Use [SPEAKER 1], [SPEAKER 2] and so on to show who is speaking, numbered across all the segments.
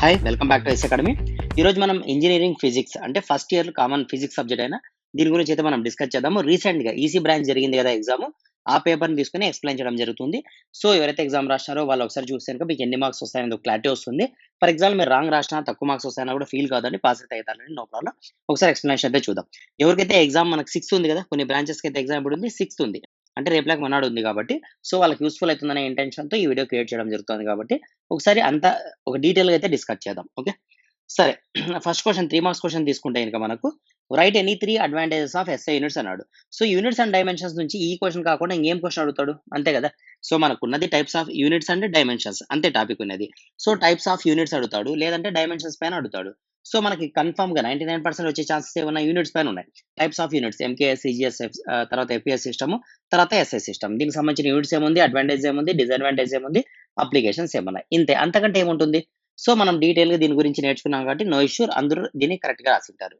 [SPEAKER 1] Hi! Welcome back to S academy. ఈరోజు మనం engineering physics అంటే first year common physics subject అయిన దీని గురించి అయితే మనం డిస్కస్ చేద్దాము. రీసెంట్‌గా ఈసీ బ్రాంచ్ జరిగింది కదా ఎగ్జాము. ఆ పేపర్‌ని తీసుకొని ఎక్స్‌ప్లెయిన్ చేయడం జరుగుతుంది. సో, ఎవరైతే ఎగ్జామ్ రాసినారో వాళ్ళు ఒకసారి చూస్తే గనుక మీకు ఎన్ని మార్క్స్ వస్తాయనేది ఒక క్లారిటీ వస్తుంది. ఫర్ ఎగ్జాంపుల్ మీరు రాంగ్ రాసినా, తక్కువ మార్క్స్ వస్తాయన్నా కూడా ఫీల్ కాదండి. పాస్ అయితే అవుతారండి. No problem. ఒకసారి ఎక్స్‌ప్లనేషన్ అయితే చూద్దాం. ఎవరికైతే ఎగ్జామ్ మనకు 6 ఉంది కదా! కొన్ని బ్రాంచెస్‌కి అయితే ఎగ్జామ్ ఎప్పుడుంది? 6 ఉంది. అంటే రేపు మర్నాడు ఉంది కాబట్టి, సో, వాళ్ళకి యూజ్‌ఫుల్ అవుతుందనే ఇంటెన్షన్‌తో ఈ వీడియో క్రియేట్ చేయడం జరుగుతుంది కాబట్టి, ఒకసారి అంతా ఒక డీటెయిల్‌గా అయితే డిస్కస్ చేద్దాం. ఓకే. సరే. ఫస్ట్ క్వెషన్ 3 మార్క్స్ క్వెషన్ తీసుకుంటే గనుక మనకు right any 3 advantages of SI units అన్నాడు. సో, యూనిట్స్ అండ్ డైమెన్షన్స్ నుంచి ఈ క్వెషన్ కాకుండా ఇంకేం క్వెషన్ అడుగుతాడు? అంతే కదా! సో, మనకున్నది types of units and dimensions అంతే టాపిక్ ఉన్నది. సో, టైప్స్ ఆఫ్ యూనిట్స్ అడుగుతాడు. లేదంటే డైమెన్షన్స్ పైన అడుగుతాడు. సో, మనకి కన్ఫర్మ్‌గా 99% వచ్చే ఛాన్సెస్ ఏమున్నాయి? యూనిట్స్ పైన ఉన్నాయి. Types of units MKS, EGS, తర్వాత ఎఫ్‌పిఎస్ సిస్టమ్, తర్వాత ఎస్ఐ సిస్టమ్. దీనికి సంబంధించిన యూనిట్స్ ఏముంది? అడ్వాంటేజ్ ఏముంది? డిసడ్వాంటేజ్ ఏముంది? అప్లికేషన్స్ ఏమున్నాయి? ఇంతే. అంతకంటే ఏముంటుంది? సో, మనం డీటెయిల్‌గా దీని గురించి నేర్చుకున్నాం కాబట్టి నో ఇష్యూ అందరూ దీన్ని కరెక్ట్‌గా రాసుంటారు.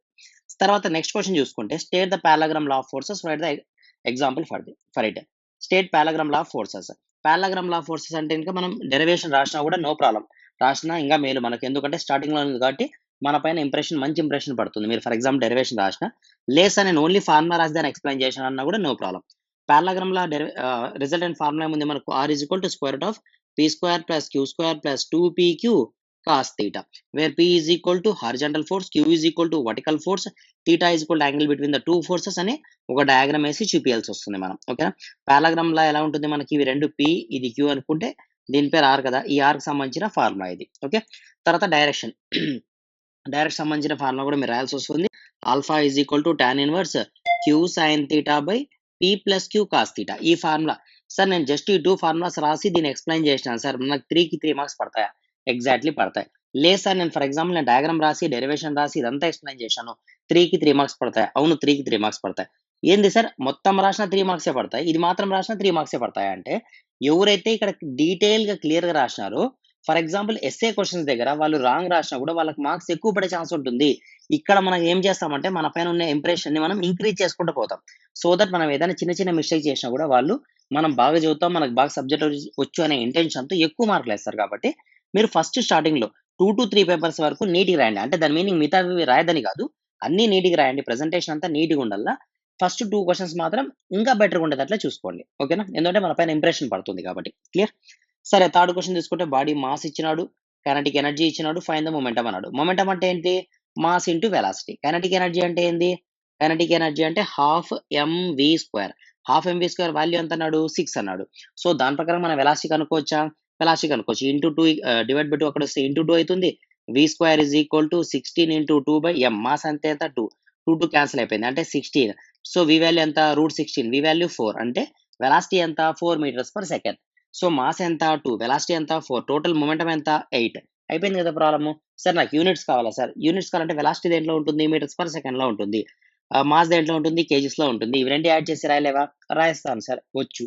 [SPEAKER 1] తర్వాత నెక్స్ట్ క్వెషన్ చూసుకుంటే state the parallelogram law of forces write the example for it. State parallelogram law of forces. Parallelogram law of forces అంటే ఇంకా మనం డెరివేషన్ రాసినా కూడా నో ప్రాబ్లమ్. రాసినా ఇంకా మేలు మనకు. ఎందుకంటే స్టార్టింగ్‌లో ఉంది కాబట్టి మన పైన మంచి ఇంప్రెషన్ పడుతుంది. మీరు ఫర్ ఎగ్జాంపుల్ డెరివేషన్ రాసినా, లేస్ నేను ఓన్లీ ఫార్ములా రాసి దాన్ని ఎక్స్‌ప్లెయిన్ చేశానన్నా కూడా నో ప్రాబ్లమ్. పారాగ్రామ్ లా రిజల్టెంట్ ఫార్ములా ఏముంది మనకు R is equal to square root of P square plus Q square plus 2pq cos theta, where P is equal to horizontal force, Q is equal to vertical force, theta is equal to angle between the two forces అని ఒక diagram వేసి చూపియాల్సి వస్తుంది మనం. ఓకేనా? పారాగ్రామ్ లా ఎలా ఉంటుంది మనకి ఇవి రెండు P ఇది Q అనుకుంటే దీని పేరు R కదా! ఈ R కి సంబంధించిన ఫార్ములా ఇది. ఓకే. తర్వాత డైరెక్షన్. డైరెక్ట్ సంబంధించిన ఫార్ములా కూడా మీరు రాయాల్సి వస్తుంది. Alpha is equal to tan inverse Q sin theta by P plus Q cos theta. ఈ ఫార్ములా సార్ నేను జస్ట్ ఈ 2 ఫార్ములాస్ రాసి దీన్ని ఎక్స్‌ప్లెయిన్ చేసినాను సార్. నాకు 3కి 3 మార్క్స్ పడతాయా? ఎగ్జాక్ట్‌లీ పడతాయి. లేదు సార్ నేను ఫర్ ఎగ్జాంపుల్ నేను డయాగ్రామ్ రాసి, డెరివేషన్ రాసి ఇదంతా ఎక్స్‌ప్లెయిన్ చేశాను. 3కి 3 మార్క్స్ పడతాయా? అవును 3కి 3 మార్క్స్ పడతాయి. ఏంది సార్ మొత్తం రాసినా 3 మార్క్సే పడతాయి. ఇది మాత్రం రాసినా 3 మార్క్సే పడతాయా అంటే, ఎవరైతే ఇక్కడ డీటెయిల్‌గా క్లియర్‌గా రాసినారో ఫర్ ఎగ్జాంపుల్ ఎస్ఏ క్వెషన్స్ దగ్గర వాళ్ళు రాంగ్ రాసినా కూడా వాళ్ళకి మార్క్స్ ఎక్కువ పడే ఛాన్స్ ఉంటుంది. ఇక్కడ మనం ఏం చేస్తామంటే మన పైన ఉన్న ఇంప్రెషన్‌ని మనం ఇంక్రీజ్ చేసుకుంటూ పోతాం. సో దట్ మనం ఏదైనా చిన్న చిన్న మిస్టేక్ చేసినా కూడా వాళ్ళు మనం బాగా చదువుతాం, మనకు బాగా సబ్జెక్ట్ వచ్చు అనే ఇంటెన్షన్‌తో ఎక్కువ మార్కులేస్తారు కాబట్టి, మీరు ఫస్ట్ స్టార్టింగ్‌లో 2-3 పేపర్స్ వరకు నీట్‌గా రాయండి. అంటే దాని మీనింగ్ మిగతావి రాయొద్దని కాదు. అన్నీ నీట్‌గా రాయండి. ప్రెజెంటేషన్ అంతా నీట్‌గా ఉండాలా. ఫస్ట్ 2 క్వెషన్స్ మాత్రం ఇంకా బెటర్‌గా ఉండేటట్లా చూసుకోండి. ఓకేనా? ఎందుకంటే మన పైన ఇంప్రెషన్ పడుతుంది కాబట్టి. క్లియర్? సరే థర్డ్ క్వెషన్ తీసుకుంటే బాడీ మాస్ ఇచ్చినాడు, కైనెటిక్ ఎనర్జీ ఇచ్చినాడు, ఫైండ్ ద మొమెంటం అన్నాడు. మొమెంటం అంటే ఏంటి? Mass into velocity. Kinetic energy అంటే ఏంది? కైనెటిక్ ఎనర్జీ అంటే half MV square. Half MV square value ఎంత అన్నాడు? 6 అన్నాడు. సో, దాని ప్రకారం మనం వెలాసిటీ కనుక్కోవచ్చా? వెలాసిటీ కనుక్కోవచ్చు. ఇంటూ 2 డివైడ్ బై 2 అక్కడొస్తే ఇంటూ 2 అయితుంది. V square is equal to 16 into 2 by M. Mass అంతే ఎంత? 2. 2 క్యాన్సిల్ అయిపోయింది. అంటే 16. సో, వి వాల్యూ ఎంత? √16. V value 4. అంటే వెలాసిటీ ఎంత? 4 metres per second. So, mass ఎంత? 2. వెలాసిటీ ఎంత? 4. టోటల్ మొమెంటం ఎంత? 8. అయిపోయింది కదా ప్రాబ్లము. సార్ నాకు యూనిట్స్ కావాలా సార్? యూనిట్స్ కావాలంటే వెలాసిటీ దేంట్లో ఉంటుంది? మీటర్స్ పర్ సెకండ్‌లో ఉంటుంది. మాస్ దేంట్లో ఉంటుంది? కేజీస్‌లో ఉంటుంది. ఇవి 2 యాడ్ చేసి రాయలేవా? రాయేస్తాను సార్. వచ్చు.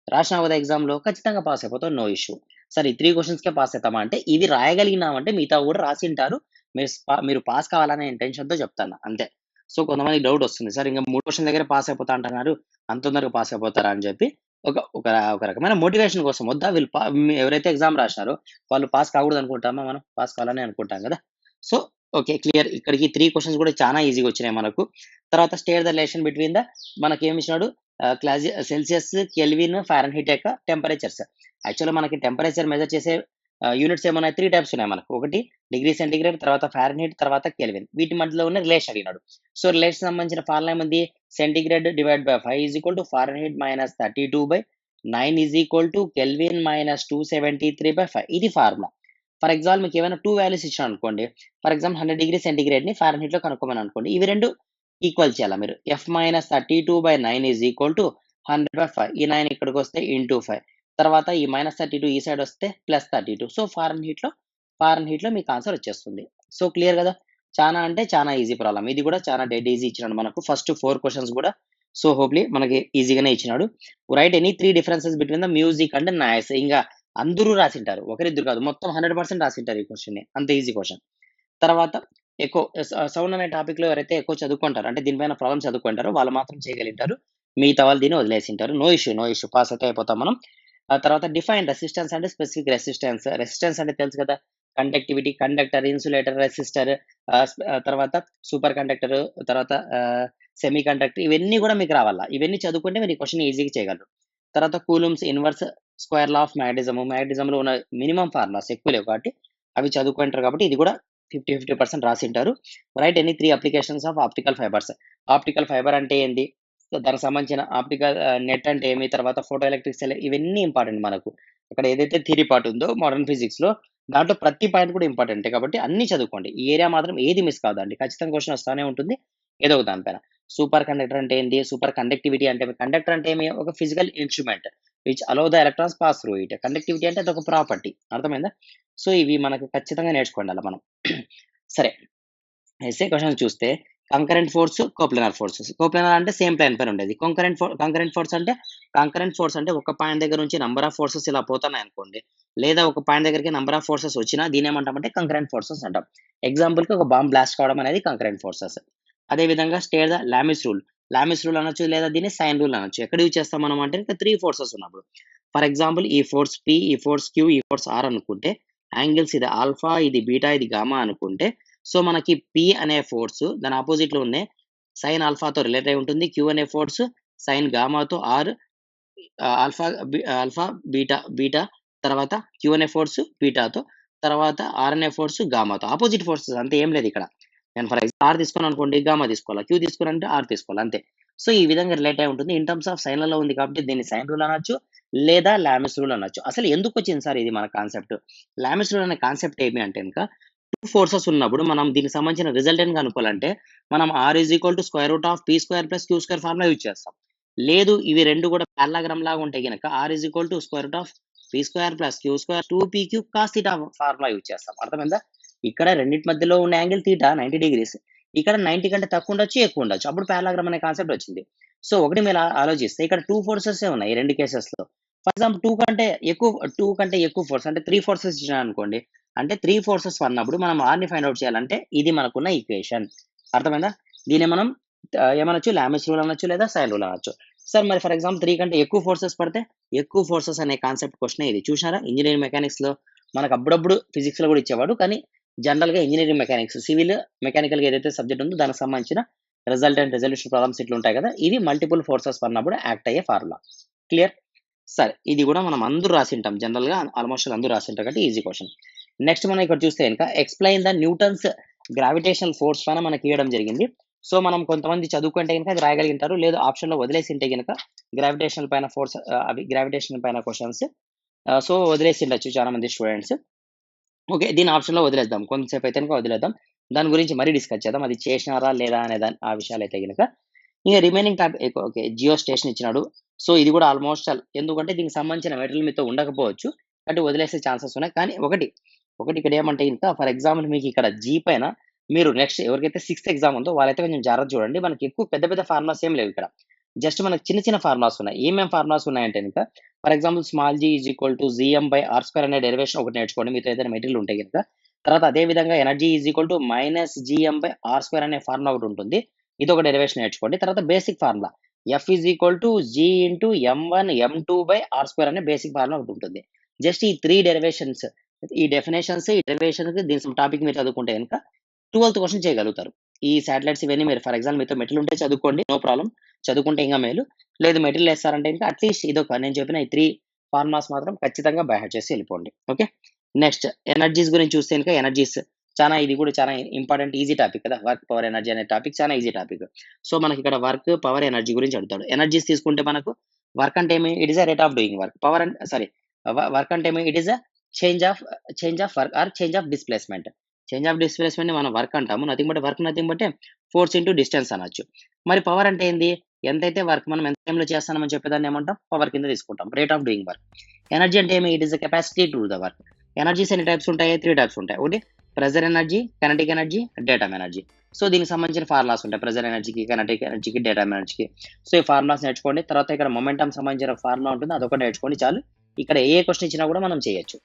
[SPEAKER 1] రాసినావు కదా ఎగ్జామ్‌లో ఖచ్చితంగా పాస్ అయిపోతావు. No issue. సార్ ఈ 3 క్వెషన్స్‌కే పాస్ అయితామా అంటే, ఇవి రాయగలిగినామంటే మిగతావి కూడా రాసింటారు. మీరు పాస్ కావాలనే ఇంటెన్షన్‌తో చెప్తాను అంతే. సో, కొంతమందికి డౌట్ వస్తుంది. సార్ ఇంక 3 క్వెషన్ల దగ్గర పాస్ అయిపోతా అంటున్నారు. అంత తొందరగా పాస్ అయిపోతారా అని చెప్పి ఒక ఒక ఒక రకమైన మోటివేషన్ కోసం వద్దా వీళ్ళు ఎవరైతే ఎగ్జామ్ రాసినారో వాళ్ళు పాస్ కాకూడదు అనుకుంటామా మనం? పాస్ కావాలనే అనుకుంటాం కదా! So, okay. క్లియర్. ఇక్కడికి 3 క్వెషన్స్ కూడా చానా ఈజీగా వచ్చినాయి మనకు. తర్వాత state the relation between the మనకేమి ఇచ్చినాడు? సెల్సియస్, కెల్విన్, ఫారెన్‌హీట్ యొక్క టెంపరేచర్స్. యాక్చువల్‌గా మనకి టెంపరేచర్ మెజర్ చేసే యూనిట్స్ ఏమున్నాయి? 3 టైప్స్ ఉన్నాయి మనకు. ఒకటి డిగ్రీ సెంటిగ్రేడ్, తర్వాత ఫారెన్‌హీట్, తర్వాత కెల్విన్. వీటి మధ్యలో ఉన్న రిలేషన్ అడిగినాడు. సో, రిలేషన్ సంబంధించిన ఫార్ములా ఏముంది? Centigrade divide by 5 is equal to Fahrenheit minus 32/9 is equal to kelvin minus 273/5. ఇది ఫార్ములా. ఫర్ ఎగ్జాంపుల్ మీకేమైనా 2 వాల్యూస్ ఇచ్చాననుకోండి. ఫర్ ఎగ్జాంపుల్ 100 డిగ్రీ సెంటిగ్రేడ్‌ని ఫారెన్‌హీట్‌లో కనుక్కోమని అనుకోండి. ఇవి 2 ఈక్వల్ చేయాలా మీరు. F-32/9 is equal to 100/5. ఈ 9 ఇక్కడికొస్తే ఇంటూ 5. తర్వాత ఈ -32 ఈ సైడ్ వస్తే +32. సో, ఫారెన్‌హీట్‌లో మీకు ఆన్సర్ వచ్చేస్తుంది. సో, క్లియర్ కదా! చానా అంటే చానా ఈజీ ప్రాబ్లమ్. ఇది కూడా చానా డెడ్ ఈజీ ఇచ్చినాడు మనకు. ఫస్ట్ 4 క్వెషన్స్ కూడా. సో, హోప్‌లీ మనకి ఈజీగానే ఇచ్చినాడు. Right any 3 differences between the music and noise. అందరూ రాసింటారు. ఒకరిద్దరు కాదు. మొత్తం 100% రాసింటారు ఈ క్వెషన్‌ని. అంత ఈజీ క్వెషన్. తర్వాత సౌండ్ అనే టాపిక్‌లో ఎవరైతే ఎక్కువ చదువుకుంటారో, అంటే దీనిపైన ప్రాబ్లమ్స్ చదువుకుంటారో వాళ్ళు మాత్రం చేయగలుగుతారు. మిగతా వాళ్ళు దీన్ని వదిలేసింటారు. No issue. పాస్ అయితే అయిపోతాం మనం. ఆ తర్వాత డిఫైన్ రెసిస్టెన్స్ అంటే స్పెసిఫిక్ రెసిస్టెన్స్ అంటే తెలుసు కదా, కండక్టివిటీ, కండక్టర్, ఇన్సులేటర్, రెసిస్టర్, తర్వాత సూపర్ కండక్టర్, తర్వాత సెమీ కండక్టర్, ఇవన్నీ కూడా మీకు రావాలా. ఇవన్నీ చదువుకుంటే మీరు ఈ క్వశ్చన్ ఈజీగా చేయగలరు. తర్వాత Coulomb's inverse square law of మ్యాగ్నెటిజంలో ఉన్న మినిమం ఫార్ములాస్ ఎక్కువ లేవు కాబట్టి అవి చదువుకుంటారు, కాబట్టి ఇది కూడా 50% రాసింటారు. Write any 3 applications of optical fibres. Optical fibre అంటే ఏంది, సో దానికి సంబంధించిన ఆప్టికల్ నెట్ అంటే ఏమి, తర్వాత ఫోటో ఎలక్ట్రిక్ సెల్, ఇవన్నీ ఇంపార్టెంట్ మనకు. అక్కడ ఏదైతే థియరీ పార్ట్ ఉందో మోడర్న్ ఫిజిక్స్‌లో, దాంట్లో ప్రతి పాయింట్ కూడా ఇంపార్టెంటే కాబట్టి అన్నీ చదువుకోండి. ఈ ఏరియా మాత్రం ఏది మిస్ కాదండి. ఖచ్చితంగా క్వెషన్ వస్తానే ఉంటుంది ఏదో ఒక దానిపైన. సూపర్ కండక్టర్ అంటే ఏంది, సూపర్ కండక్టివిటీ అంటే కండక్టర్ అంటే ఏమి, ఒక physical instrument which allow the electrons pass through it. Conductivity అంటే అదొక ప్రాపర్టీ. అర్థమైందా? సో ఇవి మనకు ఖచ్చితంగా నేర్చుకోండాల మనం. సరే, ఎస్ఏ క్వెషన్ చూస్తే concurrent force, coplanar forces. Coplanar అంటే సేమ్ ప్లేన్ పైన ఉండేది. కంకరెంట్ ఫోర్స్ అంటే ఒక పాయింట్ దగ్గర నుంచి నంబర్ ఆఫ్ ఫోర్సెస్ ఇలా పోతున్నాయి అనుకోండి, లేదా ఒక పాయింట్ దగ్గరికి నంబర్ ఆఫ్ ఫోర్సెస్ వచ్చినా దీని ఏమంటామంటే కంకరెంట్ ఫోర్సెస్ అంటాం. ఎగ్జాంపుల్‌కి ఒక బాంబ్ బ్లాస్ట్ కావడం అనేది కంకరెంట్ ఫోర్సెస్. అదే విధంగా స్టేట్ ద లామిస్ రూల్ అనొచ్చు, లేదా దీన్ని సైన్ రూల్ అనొచ్చు. ఎక్కడ యూజ్ చేస్తాం మనం అంటే ఇంకా 3 ఫోర్సెస్ ఉన్నప్పుడు. ఫర్ ఎగ్జాంపుల్ ఈ ఫోర్స్ P, ఈ ఫోర్స్ Q, ఈ ఫోర్స్ R అనుకుంటే, యాంగిల్స్ ఇది ఆల్ఫా, ఇది బీటా, ఇది గామా అనుకుంటే, సో మనకి P అనే ఫోర్స్ దాని అపోజిట్‌లో ఉన్న సైన్ ఆల్ఫాతో రిలేట్ అయి ఉంటుంది. Q అనే ఫోర్స్ సైన్ గామాతో, ఆల్ఫా బీటా, తర్వాత Q అనే ఫోర్స్ బీటాతో, తర్వాత R అనే ఫోర్స్ గామాతో. అపోజిట్ ఫోర్సెస్ అంతే, ఏం లేదు ఇక్కడ. నేను ఫర్ ఎగ్జాంపుల్ R తీసుకున్నాను అనుకోండి, గామా తీసుకోవాలా, Q తీసుకున్నానంటే R తీసుకోవాలి అంతే. సో ఈ విధంగా రిలేట్ అయి ఉంటుంది. ఇన్ టర్మ్స్ ఆఫ్ సైన్‌లలో ఉంది కాబట్టి దీన్ని సైన్ రూల్ అనొచ్చు, లేదా లామిస్ రూల్ అనొచ్చు. అసలు ఎందుకొచ్చింది సార్ ఇది మన కాన్సెప్ట్? లామిస్ రూల్ అనే కాన్సెప్ట్ ఏమి అంటే గనుక, 2 ఫోర్సెస్ ఉన్నప్పుడు మనం దీనికి సంబంధించిన రిజల్టెంట్ కనుక్కోవాలంటే మనం R=P² + Q² ఫార్ములా యూజ్ చేస్తాం. లేదు ఇవి 2 కూడా పారలాగ్రామ్ లాగా ఉంటే గనక R=P² + Q² 2pq cos θ formula use చేస్తాం. అర్థమైందా? ఇక్కడ రెండిటి మధ్యలో ఉన్న యాంగిల్ θ 90 డిగ్రీస్. ఇక్కడ 90 కంటే తక్కువ ఉండొచ్చు, ఎక్కువ ఉండొచ్చు. అప్పుడు పారలాగ్రామ్ అనే కాన్సెప్ట్ వచ్చింది. సో ఒకటి మీరు ఆలోచిస్తే ఇక్కడ 2 ఫోర్సెసే ఉన్నాయి ఈ 2 కేసెస్‌లో. ఫర్ ఎగ్జాంపుల్ 2 కంటే ఎక్కువ ఫోర్స్ అంటే 3 ఫోర్సెస్ ఇచ్చినారనుకోండి, అంటే 3 ఫోర్సెస్ అన్నప్పుడు మనం Rని ఫైండ్ ఔట్ చేయాలంటే ఇది మనకున్న ఈక్వేషన్. అర్థమైందా? దీన్ని మనం ఏమనొచ్చు, లామిస్ రూల్ అనొచ్చు, లేదా సైన్ రూల్ అనొచ్చు. సార్ మరి ఫర్ ఎగ్జాంపుల్ 3 కంటే ఎక్కువ ఫోర్సెస్ పడితే, ఎక్కువ ఫోర్సెస్ అనే కాన్సెప్ట్ క్వెషనే ఇది. చూసారా, ఇంజినీరింగ్ మెకానిక్స్‌లో మనకు అప్పుడప్పుడు ఫిజిక్స్‌లో కూడా ఇచ్చేవాడు. కానీ జనరల్‌గా ఇంజినీరింగ్ మెకానిక్స్, సివిల్, మెకానికల్‌గా ఏదైతే సబ్జెక్ట్ ఉందో దానికి సంబంధించిన రిజల్టెంట్, రిజల్యూషన్ ప్రాబ్లమ్స్ ఇట్లా ఉంటాయి కదా, ఇవి మల్టిపుల్ ఫోర్సెస్ పడినప్పుడు యాక్ట్ అయ్యే ఫార్ములా. క్లియర్? సరే, ఇది కూడా మనం అందరూ రాసింటాం. జనరల్‌గా ఆల్మోస్ట్ అందరూ రాసింటారు కాబట్టి ఈజీ క్వెషన్. నెక్స్ట్ మనం ఇక్కడ చూస్తే గనుక explain the Newton's gravitational force పైన మనకి ఇవ్వడం జరిగింది. సో మనం కొంతమంది చదువుకుంటే గనుక అది రాయగలిగింటారు. లేదు ఆప్షన్‌లో వదిలేసింటే గనుక గ్రావిటేషనల్ పైన ఫోర్స్, అవి గ్రావిటేషన్ పైన క్వెషన్స్, సో వదిలేసిండొచ్చు చాలా మంది స్టూడెంట్స్. ఓకే, దీన్ని ఆప్షన్‌లో వదిలేద్దాం. కొంతసేపు అయితే గనుక వదిలేద్దాం. దాని గురించి మరీ డిస్కస్ చేద్దాం. అది చేసినారా లేదా అనే ఆ విషయాలైతే గనుక. ఇక remaining topic okay, geo station ఇచ్చినాడు. సో ఇది కూడా ఆల్మోస్ట్ ఆల్, ఎందుకంటే దీనికి సంబంధించిన మెటీరియల్ మీతో ఉండకపోవచ్చు. కాబట్టి వదిలేసే ఛాన్సెస్ ఉన్నాయి. కానీ ఒకటి ఇక్కడ ఏమంటే ఇంకా ఫర్ ఎగ్జాంపుల్ మీకు ఇక్కడ జీ పైన మీరు నెక్స్ట్ ఎవరికైతే 6th ఎగ్జామ్ ఉందో వాళ్ళైతే కొంచెం జాగ్రత్త చూడండి. మనకి ఎక్కువ పెద్ద పెద్ద ఫార్ములాస్ ఏం లేవు ఇక్కడ. జస్ట్ మనకు చిన్న చిన్న ఫార్ములాస్ ఉన్నాయి. ఏమేం ఫార్ములాస్ ఉన్నాయంటే గనుక, for example small g (gm/r² అనే డెరివేషన్ ఒకటి నేర్చుకోండి మీతో ఏదైనా మెటీరియల్ ఉంటే గనుక. తర్వాత అదే విధంగా ఎనర్జీ -gm/r² అనే ఫార్ములా ఒకటి ఉంటుంది. ఇదొక డెరివేషన్ నేర్చుకోండి. తర్వాత బేసిక్ ఫార్ములా F g(m1m2/r² అనే బేసిక్ ఫార్ములా ఒకటి ఉంటుంది. జస్ట్ ఈ 3 డెరివేషన్స్, ఈ డెరివేషన్‌కి దీని టాపిక్ మీరు చదువుకుంటే గనుక 12th క్వెషన్ చేయగలుగుతారు. ఈ సాటిలైట్స్ ఇవన్నీ మీరు ఫర్ ఎగ్జాంపుల్ మీతో మెటీరియల్ ఉంటే చదువుకోండి, నో ప్రాబ్లమ్. చదువుకుంటే ఇంకా మేలు. లేదు మెటీరియల్ వేస్తారంటే ఇంకా అట్‌లీస్ట్ ఇదొక నేను చెప్పిన ఈ 3 ఫార్ములాస్ మాత్రం ఖచ్చితంగా బై హార్ట్ చేసి వెళ్ళిపోండి. ఓకే. నెక్స్ట్ ఎనర్జీస్ గురించి చూస్తే గనుక ఎనర్జీస్ ఇది కూడా చాలా ఇంపార్టెంట్, ఈజీ టాపిక్ కదా. వర్క్, పవర్, ఎనర్జీ అనే టాపిక్ చాలా ఈజీ టాపిక్. సో మనకి ఇక్కడ వర్క్, పవర్, ఎనర్జీ గురించి అడుగుతాడు. ఎనర్జీస్ తీసుకుంటే మనకు వర్క్ అంటే ఏమి, it is a rate of doing work. Power అంటే వర్క్ అంటే ఏమి, it is a change of work or change of displacement. Change of displacement మనం వర్క్ అంటాము. Nothing but force into distance అనొచ్చు. మరి పవర్ అంటే ఏంది, ఎంతైతే వర్క్ మనం ఎంత టైంలో చేస్తామని చెప్పేదాన్ని ఏమంటాం, పవర్ కింద తీసుకుంటాం, rate of doing work. Energy అంటే ఏమి, it is the capacity to do the work. Energies ఎన్ని టైప్స్ ఉంటాయి, 3 టైప్స్ ఉంటాయి. ఒకటి pressure energy, kinetic energy, datum energy. So దీనికి సంబంధించిన ఫార్ములాస్ ఉంటాయి ప్రెజర్ ఎనర్జీకి, కైనెటిక్ ఎనర్జీకి, డేటమ్ ఎనర్జీకి. సో ఈ ఫార్ములాస్ నేర్చుకోండి. తర్వాత ఇక్కడ మొమెంటం సంబంధించిన ఫార్ములా ఉంటుంది, అదొకటి నేర్చుకోండి చాలు. ఇక్కడ ఏ క్వెషన్ ఇచ్చినా కూడా మనం చేయొచ్చు.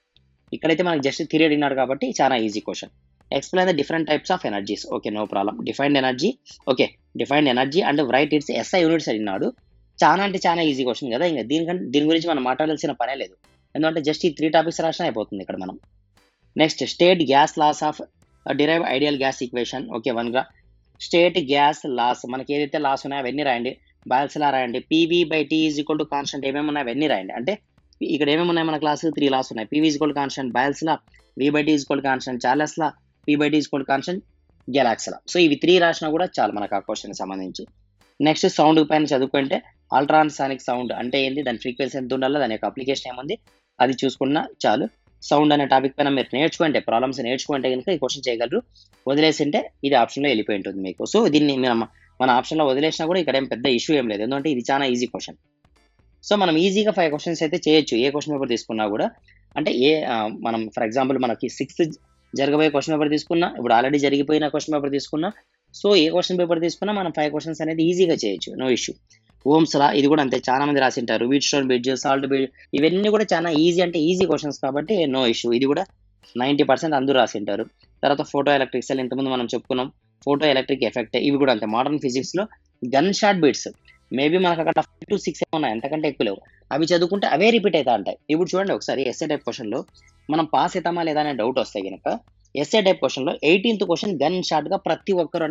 [SPEAKER 1] ఇక్కడైతే మనకి జస్ట్ థియరీ అడిగినాడు కాబట్టి చాలా easy question. Explain the different types of energies. Okay, no problem. Defined energy. Okay, defined energy and write its SI units అడిగినాడు. చాలా అంటే చాలా ఈజీ క్వశ్చన్ కదా! ఇంక దీని గురించి మనం మాట్లాడాల్సిన పనే లేదు. ఎందుకంటే జస్ట్ ఈ 3 టాపిక్స్ రాసినా అయిపోతుంది ఇక్కడ మనం. Next state gas laws of derive ideal gas equation. Okay. 1 state gas laws మనకి ఏదైతే లాస్ ఉన్నాయో అవన్నీ రాయండి. బాయల్స్ లా రాయండి. PV/T = కాన్స్టెంట్ ఏమేమి ఉన్నాయో అవన్నీ రాయండి. అంటే ఇక్కడ ఏమేమి ఉన్నాయి మన క్లాస్ 3 లాస్ ఉన్నాయి. PV = constant, Boyle's law V/T = constant, Charles's law P/T = constant, Gay Lussac's law. So ఇవి 3 రాసినా కూడా చాలు మనకు ఆ క్వశ్చన్‌కి సంబంధించి. నెక్స్ట్ సౌండ్ పైన చదువుకుంటే అల్ట్రాసానిక్ సౌండ్ అంటే ఏంది, దాని ఫ్రీక్వెన్సీ ఎంత ఉండాలో, దాని యొక్క అప్లికేషన్ ఏముంది అది చూసుకున్నా చాలు. సౌండ్ అనే టాపిక్ పైన మీరు నేర్చుకుంటే, ప్రాబ్లమ్స్ నేర్చుకుంటే కనుక ఈ క్వశ్చన్ చేయగలరు. వదిలేసింటే ఇది ఆప్షన్‌లో వెళ్ళిపోయి ఉంటుంది మీకు. సో దీన్ని మన ఆప్షన్‌లో వదిలేసినా కూడా ఇక్కడ ఏం పెద్ద ఇష్యూ ఏం లేదు. ఎందుకంటే ఇది చాలా ఈజీ క్వశ్చన్. సో మనం ఈజీగా 5 క్వశ్చన్స్ అయితే చేయొచ్చు. ఏ క్వశ్చన్ పేపర్ తీసుకున్నా కూడా. అంటే మనం ఫర్ ఎగ్జాంపుల్ మనకి 6th జరగబోయే క్వశ్చన్ పేపర్ తీసుకున్నా, ఇప్పుడు ఆల్రెడీ జరిగిపోయిన క్వశ్చన్ పేపర్ తీసుకున్నా, సో ఏ క్వశ్చన్ పేపర్ తీసుకున్నా మనం 5 క్వశ్చన్స్ అనేది ఈజీగా చేయొచ్చు. No issue. ఓమ్స్ లా ఇది కూడా అంతే, చాలా మంది రాసింటారు. Wheatstone bridge, salt bridge, ఇవన్నీ కూడా చాలా ఈజీ అంటే ఈజీ క్వశ్చన్స్ కాబట్టి నో ఇష్యూ. ఇది కూడా 90% అందరూ రాసింటారు. తర్వాత ఫోటో ఎలక్ట్రిక్ సెల్ ఇంతకుముందు మనం చెప్పుకున్నాం. ఫోటో ఎలక్ట్రిక్ ఎఫెక్ట్ ఇవి కూడా అంతే. మోడర్న్ ఫిజిక్స్ లో గన్ షాట్ బిట్స్ మేబీ మనకు అక్కడ 5 to 6 ఉన్నాయి, అంతకంటే ఎక్కువ లేవు. అవి చదువుకుంటే అవే రిపీట్ అవుతా ఉంటాయి. ఇప్పుడు చూడండి ఒకసారి ఎస్ఏ టైప్ క్వశ్చన్ లో మనం పాస్ అవుతామా లేదా అనే డౌట్ వస్తే కనుక ఎస్ఏ టైప్ క్వశ్చన్ లో 18th క్వశ్చన్ గన్ షాట్ గా ప్రతి ఒక్కరు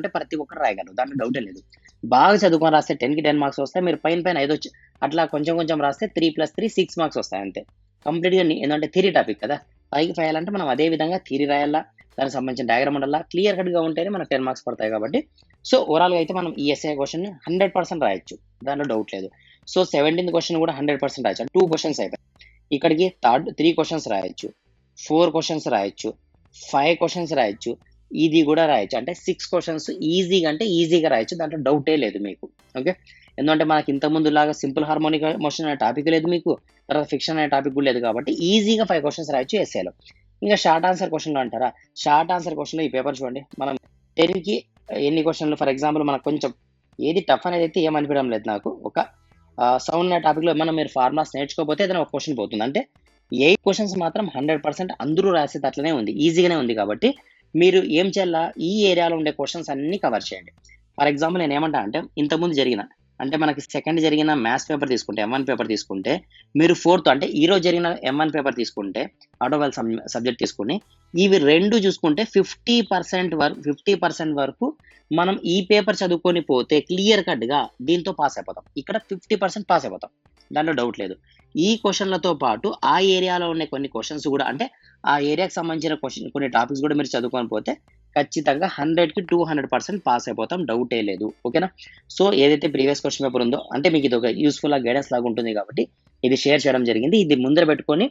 [SPEAKER 1] రాయగలరు, దాంట్లో డౌటే లేదు. బాగా చదువుకొని రాస్తే 10కి 10 మార్క్స్ వస్తాయి. మీరు పైన 5 వచ్చి అట్లా కొంచెం రాస్తే 3+3 6 మార్క్స్ వస్తాయి అంతే. కంప్లీట్ గా ఎందుకంటే థియరీ టాపిక్ కదా, 5కి 5 అంటే మనం అదే విధంగా థియరీ రాయాలా, దానికి సంబంధించిన డయాగ్రామ్ ఉండాలా, క్లియర్ కట్ గా ఉంటేనే మనకు 10 మార్క్స్ పడతాయి కాబట్టి. సో ఓవరాల్ గా అయితే మనం ఈ ఎస్ఏ క్వశ్చన్ 100% రాయొచ్చు, దాంట్లో డౌట్ లేదు. సో 17th క్వశ్చన్ కూడా 100% రాయొచ్చు. 2 క్వశ్చన్స్ అయిపోయి ఇక్కడికి 3 క్వశ్చన్స్ రాయొచ్చు, 4 క్వశ్చన్స్ రాయొచ్చు, 5 క్వశ్చన్స్ రాయొచ్చు, ఇది కూడా రాయొచ్చు. అంటే 6 క్వశ్చన్స్ ఈజీగా రాయొచ్చు, దాంట్లో డౌటే లేదు మీకు. ఓకే. ఎందుకంటే మనకి ఇంతకుముందు లాగా సింపుల్ హార్మోనిక్ మోషన్ అనే టాపిక్ లేదు మీకు, తర్వాత ఫిక్షన్ అనే టాపిక్ కూడా లేదు కాబట్టి ఈజీగా 5 క్వశ్చన్స్ రాయొచ్చు ఎస్ఏలో. ఇంకా షార్ట్ ఆన్సర్ క్వశ్చన్లో అంటారా, షార్ట్ ఆన్సర్ క్వశ్చన్లో ఈ పేపర్ చూడండి. మనం 10కి ఎన్ని క్వశ్చన్లు, ఫర్ ఎగ్జాంపుల్ మనకు కొంచెం ఏది టఫ్ అనేది అయితే ఏమనిపించడం లేదు నాకు. ఒక సౌండ్ అనే టాపిక్లో మీరు ఫార్ములాస్ నేర్చుకోకపోతే ఏదైనా ఒక క్వశ్చన్ పోతుంది. అంటే 8 క్వశ్చన్స్ మాత్రం 100% అందరూ రాసేది అట్లనే ఉంది, ఈజీగానే ఉంది. కాబట్టి మీరు ఏం చేయాలా, ఈ ఏరియాలో ఉండే క్వశ్చన్స్ అన్ని కవర్ చేయండి. ఫర్ ఎగ్జాంపుల్ నేను ఏమంటా అంటే ఇంతకుముందు అంటే మనకి సెకండ్ జరిగిన మ్యాథ్స్ పేపర్ తీసుకుంటే, M1 పేపర్ తీసుకుంటే, మీరు 4th అంటే ఈరోజు జరిగిన M1 పేపర్ తీసుకుంటే, ఆటోమొబైల్ సబ్జెక్ట్ తీసుకుని ఇవి 2 చూసుకుంటే 50% వరకు మనం ఈ పేపర్ చదువుకొని పోతే క్లియర్ కట్గా దీంతో పాస్ అయిపోతాం. ఇక్కడ 50% పాస్ అయిపోతాం, దాంట్లో డౌట్ లేదు. ఈ క్వశ్చన్లతో పాటు ఆ ఏరియాలో ఉన్న కొన్ని క్వశ్చన్స్ కూడా, అంటే ఆ ఏరియాకి సంబంధించిన కొన్ని టాపిక్స్ కూడా మీరు చదువుకొని పోతే ఖచ్చితంగా 100కి 200% పాస్ అయిపోతాం, డౌటే లేదు. ఓకేనా. సో ఏదైతే ప్రీవియస్ క్వశ్చన్ పేపర్ ఉందో, అంటే మీకు ఇది ఒక యూస్ఫుల్ గైడెన్స్ లాగా ఉంటుంది కాబట్టి ఇది షేర్ చేయడం జరిగింది. ఇది ముందర పెట్టుకొని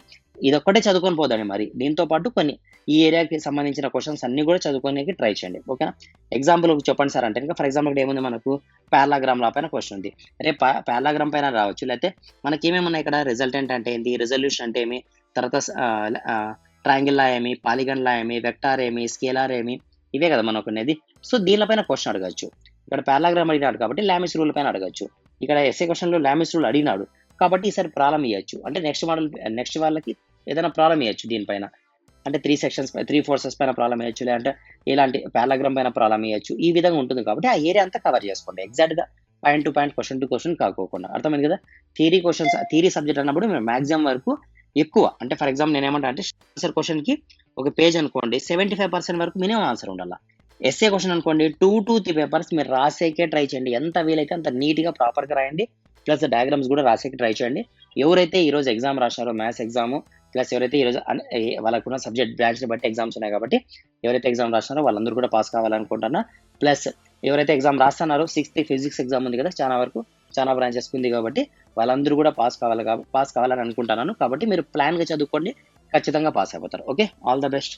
[SPEAKER 1] ఇదొక్కటే చదువుకొని పోదండి. మరి దీంతో పాటు కొన్ని ఈ ఏరియాకి సంబంధించిన క్వశ్చన్స్ అన్ని కూడా చదువుకోనికి ట్రై చేయండి. ఓకేనా. ఎగ్జాంపుల్ చెప్పండి సార్ అంటే ఇంకా ఫర్ ఎగ్జాంపుల్ ఇక్కడ ఏముంది, మనకు పారాగ్రామ్ లా పైన క్వశ్చన్ ఉంది. రేపు పారాగ్రామ్ పైన రావచ్చు, లేకపోతే మనకి ఏమేమి ఉన్నాయి ఇక్కడ, రిజల్టెంట్ అంటే ఏంటి, రిజల్యూషన్ అంటే ఏమి, తర్వాత ట్రయాంగిల్ లా ఏమి, పాలిగన్ లా ఏమి, వెక్టార్ ఏమి, స్కేలార్ ఏమి, ఇవే కదా మనకు ఉన్నది. సో దీనిపైన క్వశ్చన్ అడగచ్చు. ఇక్కడ పారాగ్రామ్ అడిగినాడు కాబట్టి లామిస్ రూల్ పైన అడగచ్చు. ఇక్కడ ఎస్ఏ క్వశ్చన్లో లామిస్ రూల్ అడిగినాడు కాబట్టి ఈసారి ప్రాబ్లం ఇవ్వచ్చు. అంటే నెక్స్ట్ వాళ్ళకి ఏదైనా ప్రాబ్లం ఇవ్వచ్చు దీనిపైన. అంటే 3 ఫోర్సెస్ పైన ప్రాబ్లం ఇవ్వచ్చు, లేదంటే ఇలాంటి పారాగ్రామ్ పైన ప్రాబ్లం ఇవ్వచ్చు. ఈ విధంగా ఉంటుంది కాబట్టి ఆ ఏరియా అంతా కవర్ చేసుకోండి ఎగ్జాక్ట్గా, point to point, question to question కాకోకుండా. అర్థమైంది కదా. థియరీ సబ్జెక్ట్ అన్నప్పుడు మేము మ్యాక్సిమం వరకు ఎక్కువ, అంటే ఫర్ ఎగ్జాంపుల్ నేను ఏమంటా అంటే ఆన్సర్ క్వశ్చన్కి ఒక పేజ్ అనుకోండి 75% వరకు మినిమం ఆన్సర్ ఉండాలి. ఎస్ఏ క్వశ్చన్ అనుకోండి 2 to 3 పేపర్స్ మీరు రాసేకే ట్రై చేయండి. ఎంత వీలైతే అంత నీట్గా ప్రాపర్గా రాయండి. ప్లస్ డయాగ్రామ్స్ కూడా రాసేకి ట్రై చేయండి. ఎవరైతే ఈరోజు ఎగ్జామ్ రాసినారో మ్యాథ్స్ ఎగ్జామ్, ప్లస్ ఎవరైతే ఈరోజు వాళ్ళకున్న సబ్జెక్ట్ బ్రాంచ్ని బట్టి ఎగ్జామ్స్ ఉన్నాయి కాబట్టి ఎవరైతే ఎగ్జామ్ రాసినారో వాళ్ళందరూ కూడా పాస్ కావాలనుకుంటున్నా. ప్లస్ ఎవరైతే ఎగ్జామ్ రాస్తున్నారో 6th ఫిజిక్స్ ఎగ్జామ్ ఉంది కదా, చాలా బ్రాంచెస్ ఉంది కాబట్టి వాళ్ళందరూ కూడా పాస్ కావాలని అనుకుంటున్నాను. కాబట్టి మీరు ప్లాన్గా చదువుకోండి, ఖచ్చితంగా పాస్ అయిపోతారు. Okay, all the best.